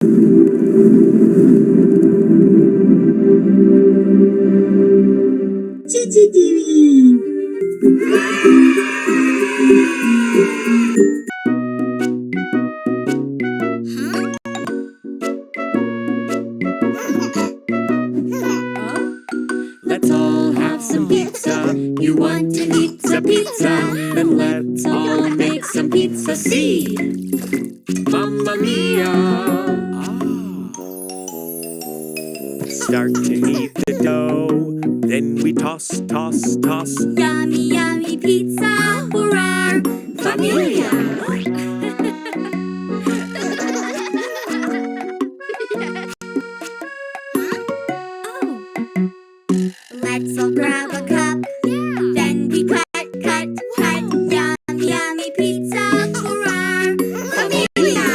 CCTV. Let's all have some pizza. You want to eat some pizza? Then let's all make some pizza. See, Mamma Mia! Start to knead the dough. Then we toss, toss, toss. Yummy, yummy pizza for our familia. Let's all grab a cup. Then we cut, cut, cut. Yummy, yummy pizza for our familia.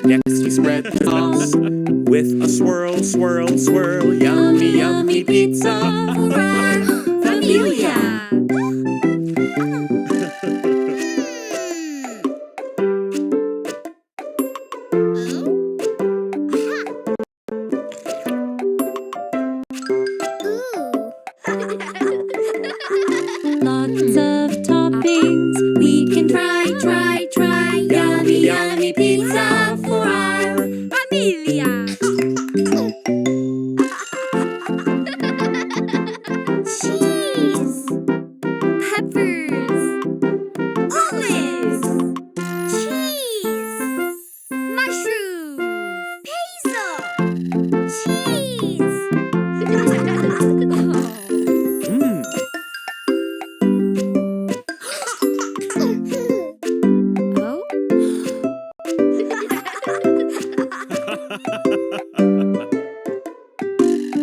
Next we spread the sauce with a swirl, swirl, swirl. Yummy, yummy pizza For our familia. Lots of toppings. We can try, try, try. Yummy, yummy pizza for our familia. Cheese, peppers, olives, cheese, mushroom, basil, cheese.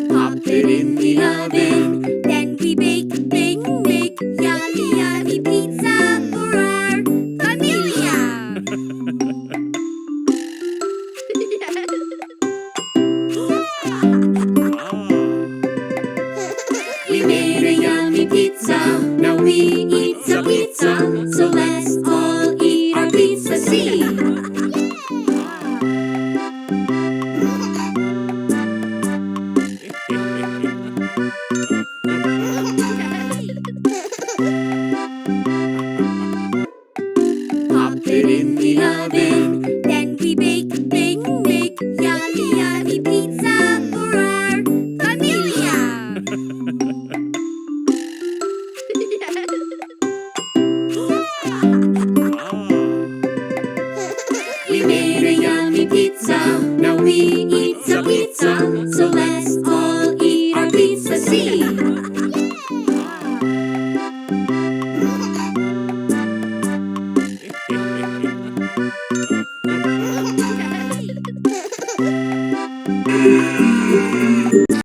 Pop it in the oven, then we bake, bake, bake. Yummy, yummy pizza for our familia. We made a yummy pizza, now we eat some pizza. So let's all eat our pizza. See. Pop it in the oven, then we bake, bake, bake. Yummy, yummy pizza for our familia. We made a yummy pizza, now we eat some